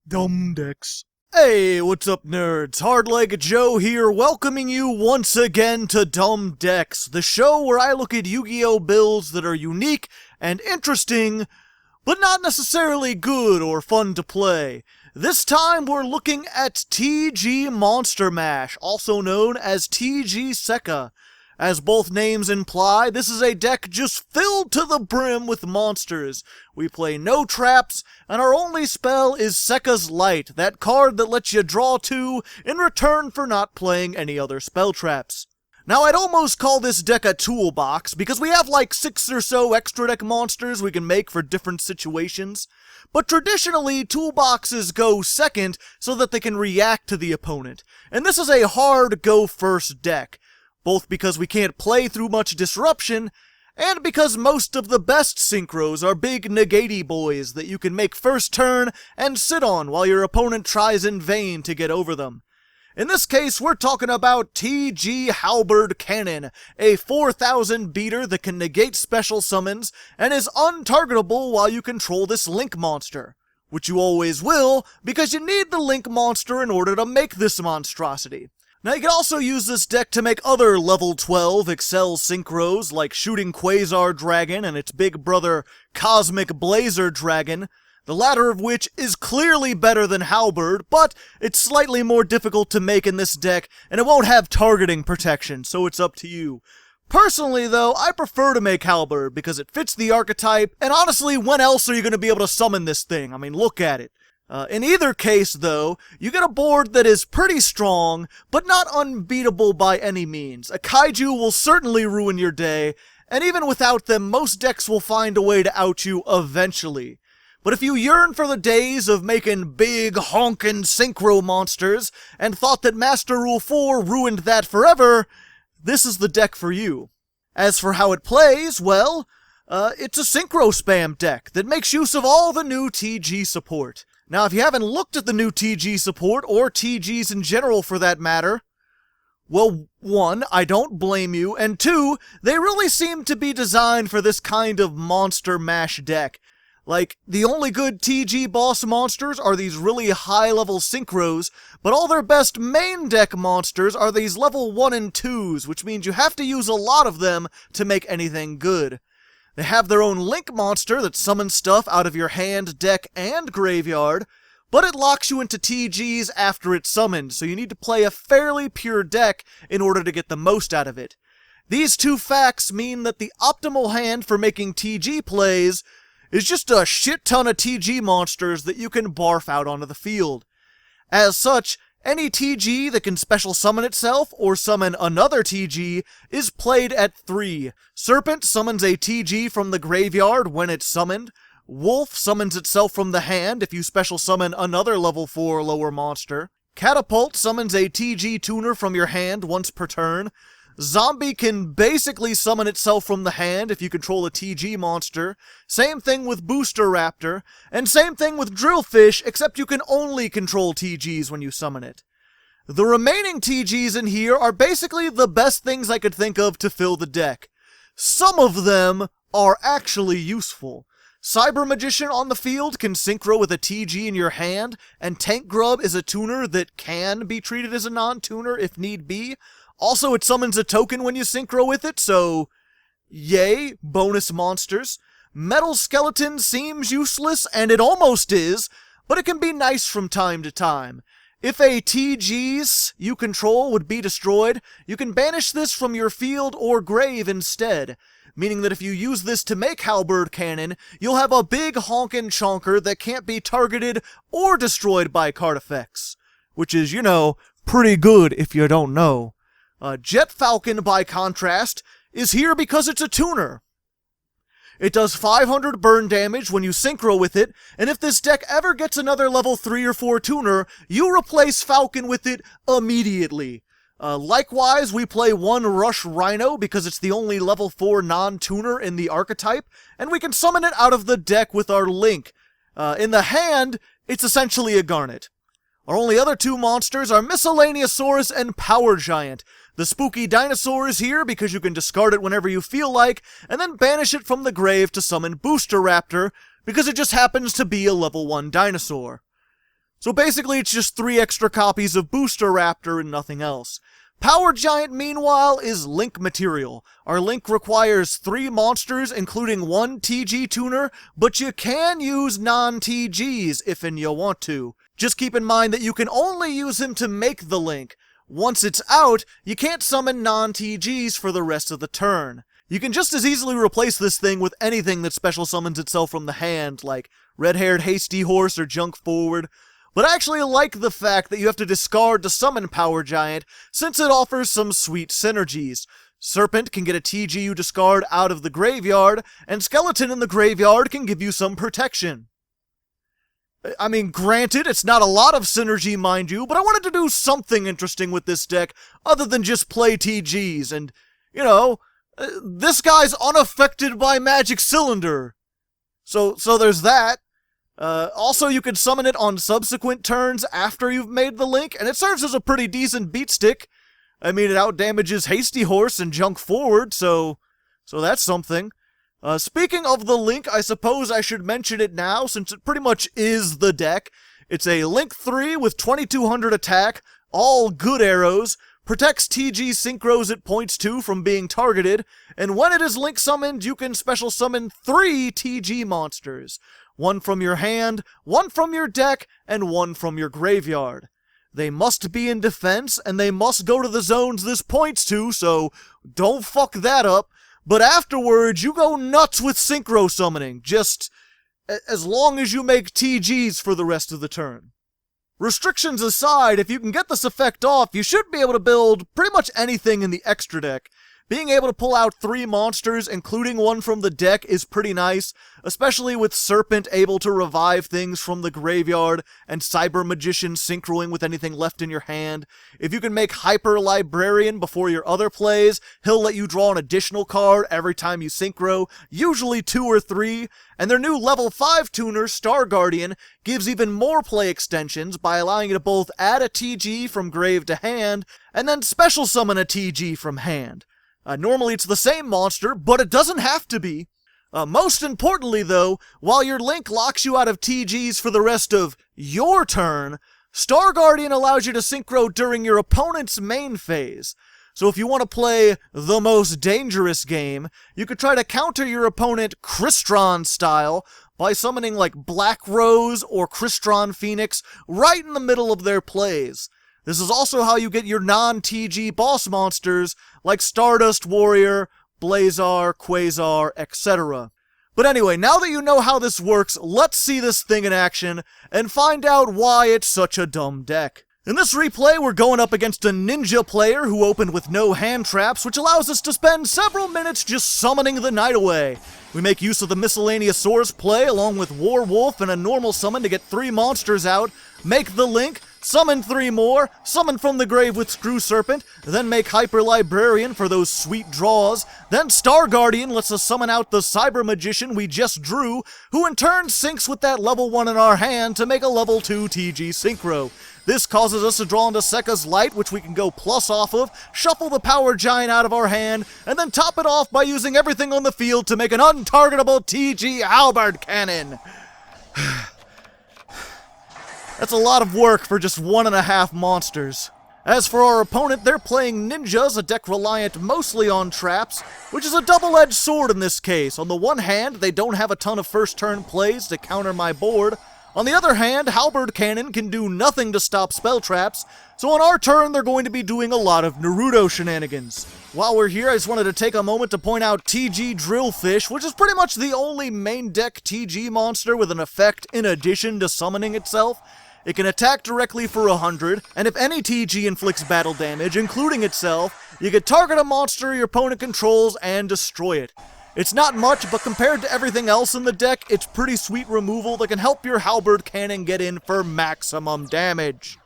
Dumb decks. Hey, what's up, nerds? Hardleg Joe here, welcoming you once again to Dumb Decks, the show where I look at Yu-Gi-Oh! Builds that are unique and interesting, but not necessarily good or fun to play. This time we're looking at TG Monster Mash, also known as TG Sekka. As both names imply, this is a deck just filled to the brim with monsters. We play no traps, and our only spell is Sekka's Light, that card that lets you draw 2 in return for not playing any other spell traps. Now, I'd almost call this deck a toolbox, because we have like 6 or so extra deck monsters we can make for different situations. But traditionally, toolboxes go second so that they can react to the opponent. And this is a hard go-first deck, both because we can't play through much disruption, and because most of the best synchros are big negati boys that you can make first turn and sit on while your opponent tries in vain to get over them. In this case, we're talking about TG Halberd Cannon, a 4000 beater that can negate special summons and is untargetable while you control this link monster. Which you always will, because you need the link monster in order to make this monstrosity. Now, you can also use this deck to make other level 12 accel synchros, like Shooting Quasar Dragon and its big brother Cosmic Blazer Dragon, the latter of which is clearly better than Halberd, but it's slightly more difficult to make in this deck, and it won't have targeting protection, so it's up to you. Personally, though, I prefer to make Halberd because it fits the archetype, and honestly, when else are you going to be able to summon this thing? I mean, look at it. In either case, though, you get a board that is pretty strong, but not unbeatable by any means. A kaiju will certainly ruin your day, and even without them, most decks will find a way to out you eventually. But if you yearn for the days of making big, honkin' synchro monsters, and thought that Master Rule 4 ruined that forever, this is the deck for you. As for how it plays, well, it's a synchro spam deck that makes use of all the new TG support. Now, if you haven't looked at the new TG support, or TGs in general for that matter, well, 1, I don't blame you, and 2, they really seem to be designed for this kind of monster mash deck. Like, the only good TG boss monsters are these really high-level synchros, but all their best main deck monsters are these level 1 and 2s, which means you have to use a lot of them to make anything good. They have their own link monster that summons stuff out of your hand, deck, and graveyard, but it locks you into TGs after it's summoned, so you need to play a fairly pure deck in order to get the most out of it. These two facts mean that the optimal hand for making TG plays is just a shit ton of TG monsters that you can barf out onto the field. As such, any TG that can special summon itself or summon another TG is played at 3. Serpent summons a TG from the graveyard when it's summoned. Wolf summons itself from the hand if you special summon another level 4 lower monster. Catapult summons a TG tuner from your hand once per turn. Zombie can basically summon itself from the hand if you control a TG monster. Same thing with Booster Raptor, and same thing with Drillfish, except you can only control TGs when you summon it. The remaining TGs in here are basically the best things I could think of to fill the deck. Some of them are actually useful. Cyber Magician on the field can synchro with a TG in your hand, and Tank Grub is a tuner that can be treated as a non-tuner if need be. Also, it summons a token when you synchro with it, so yay, bonus monsters. Metal Skeleton seems useless, and it almost is, but it can be nice from time to time. If a TGs you control would be destroyed, you can banish this from your field or grave instead, meaning that if you use this to make Halberd Cannon, you'll have a big honkin' chonker that can't be targeted or destroyed by card effects. Which is, you know, pretty good if you don't know. Jet Falcon, by contrast, is here because it's a tuner. It does 500 burn damage when you synchro with it, and if this deck ever gets another level 3 or 4 tuner, you replace Falcon with it immediately. Likewise, we play 1 Rush Rhino because it's the only level 4 non-tuner in the archetype, and we can summon it out of the deck with our Link. In the hand, it's essentially a Garnet. Our only other 2 monsters are Miscellaneousaurus and Power Giant. The spooky dinosaur is here because you can discard it whenever you feel like, and then banish it from the grave to summon Booster Raptor, because it just happens to be a level 1 dinosaur. So basically it's just 3 extra copies of Booster Raptor and nothing else. Power Giant, meanwhile, is Link material. Our Link requires 3 monsters, including 1 TG tuner, but you can use non-TGs if and you want to. Just keep in mind that you can only use him to make the Link. Once it's out, you can't summon non-TGs for the rest of the turn. You can just as easily replace this thing with anything that special summons itself from the hand, like Red-Haired Hasty Horse or Junk Forward. But I actually like the fact that you have to discard to summon Power Giant, since it offers some sweet synergies. Serpent can get a TG you discard out of the graveyard, and Skeleton in the graveyard can give you some protection. I mean, granted, it's not a lot of synergy, mind you, but I wanted to do something interesting with this deck, other than just play TGs, and, you know, this guy's unaffected by Magic Cylinder. So there's that. Also, you can summon it on subsequent turns after you've made the Link, and it serves as a pretty decent beat stick. I mean, it outdamages Hasty Horse and Junk Forward, so that's something. Speaking of the Link, I suppose I should mention it now, since it pretty much is the deck. It's a Link 3 with 2200 attack, all good arrows, protects TG synchros it points to from being targeted, and when it is Link summoned, you can special summon 3 TG monsters. 1 from your hand, 1 from your deck, and 1 from your graveyard. They must be in defense, and they must go to the zones this points to, so don't fuck that up. But afterwards, you go nuts with synchro summoning, just as long as you make TGs for the rest of the turn. Restrictions aside, if you can get this effect off, you should be able to build pretty much anything in the extra deck. Being able to pull out 3 monsters, including 1 from the deck, is pretty nice, especially with Serpent able to revive things from the graveyard, and Cyber Magician synchroing with anything left in your hand. If you can make Hyper Librarian before your other plays, he'll let you draw an additional card every time you synchro, usually 2 or 3, and their new level 5 tuner, Star Guardian, gives even more play extensions by allowing you to both add a TG from grave to hand, and then special summon a TG from hand. Normally it's the same monster, but it doesn't have to be. Most importantly though, while your Link locks you out of TGs for the rest of your turn, Star Guardian allows you to synchro during your opponent's main phase. So if you want to play the most dangerous game, you could try to counter your opponent Crystron style by summoning like Black Rose or Crystron Phoenix right in the middle of their plays. This is also how you get your non-TG boss monsters like Stardust Warrior, Blazar, Quasar, etc. But anyway, now that you know how this works, let's see this thing in action and find out why it's such a dumb deck. In this replay, we're going up against a ninja player who opened with no hand traps, which allows us to spend several minutes just summoning the night away. We make use of the Miscellaneous Source play along with Warwolf and a normal summon to get 3 monsters out, make the Link, summon 3 more, summon from the grave with Screw Serpent, then make Hyper Librarian for those sweet draws, then Star Guardian lets us summon out the Cyber Magician we just drew, who in turn syncs with that level 1 in our hand to make a level 2 TG Synchro. This causes us to draw into Sekka's Light, which we can go plus off of, shuffle the Power Giant out of our hand, and then top it off by using everything on the field to make an untargetable TG Halberd Cannon. That's a lot of work for just 1.5 monsters. As for our opponent, they're playing Ninjas, a deck reliant mostly on traps, which is a double-edged sword in this case. On the one hand, they don't have a ton of first-turn plays to counter my board. On the other hand, Halberd Cannon can do nothing to stop spell traps, so on our turn they're going to be doing a lot of Naruto shenanigans. While we're here, I just wanted to take a moment to point out TG Drillfish, which is pretty much the only main deck TG monster with an effect in addition to summoning itself. It can attack directly for 100, and if any TG inflicts battle damage, including itself, you can target a monster your opponent controls and destroy it. It's not much, but compared to everything else in the deck, it's pretty sweet removal that can help your Halberd Cannon get in for maximum damage.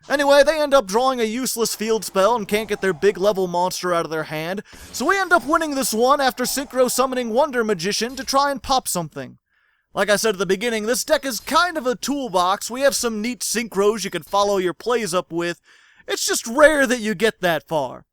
Anyway, they end up drawing a useless field spell and can't get their big level monster out of their hand, so we end up winning this one after synchro summoning Wonder Magician to try and pop something. Like I said at the beginning, this deck is kind of a toolbox. We have some neat synchros you can follow your plays up with. It's just rare that you get that far.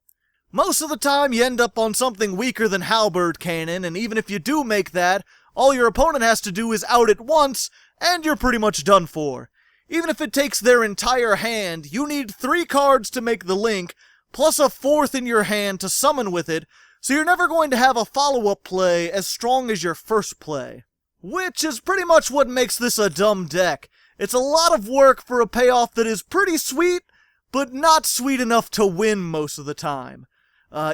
Most of the time, you end up on something weaker than Halberd Cannon, and even if you do make that, All your opponent has to do is out it once, and you're pretty much done for. Even if it takes their entire hand, you need 3 cards to make the link, plus a 4th in your hand to summon with it, so you're never going to have a follow-up play as strong as your first play. Which is pretty much what makes this a dumb deck. It's a lot of work for a payoff that is pretty sweet, but not sweet enough to win most of the time.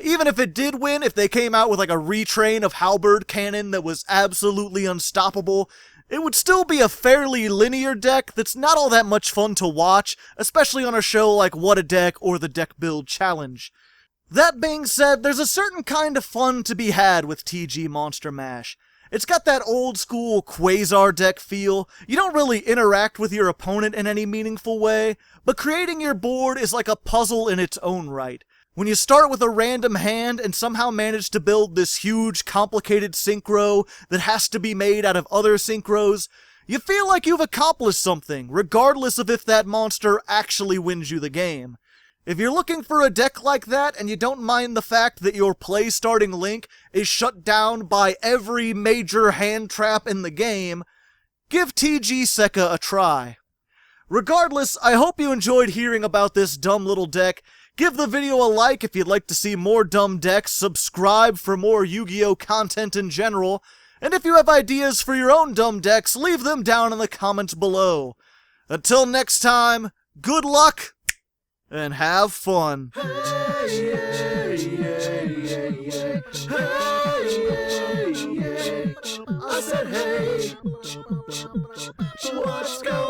Even if it did win, if they came out with like a retrain of Halberd Cannon that was absolutely unstoppable, it would still be a fairly linear deck that's not all that much fun to watch, especially on a show like What a Deck or the Deck Build Challenge. That being said, there's a certain kind of fun to be had with TG Monster Mash. It's got that old school Quasar deck feel. You don't really interact with your opponent in any meaningful way, but creating your board is like a puzzle in its own right. When you start with a random hand and somehow manage to build this huge, complicated synchro that has to be made out of other synchros, you feel like you've accomplished something, regardless of if that monster actually wins you the game. If you're looking for a deck like that and you don't mind the fact that your play-starting link is shut down by every major hand trap in the game, give TG Sekka a try. Regardless, I hope you enjoyed hearing about this dumb little deck. Give the video a like if you'd like to see more dumb decks, subscribe for more Yu-Gi-Oh! Content in general, and if you have ideas for your own dumb decks, leave them down in the comments below. Until next time, good luck, and have fun. I said hey, what's going on?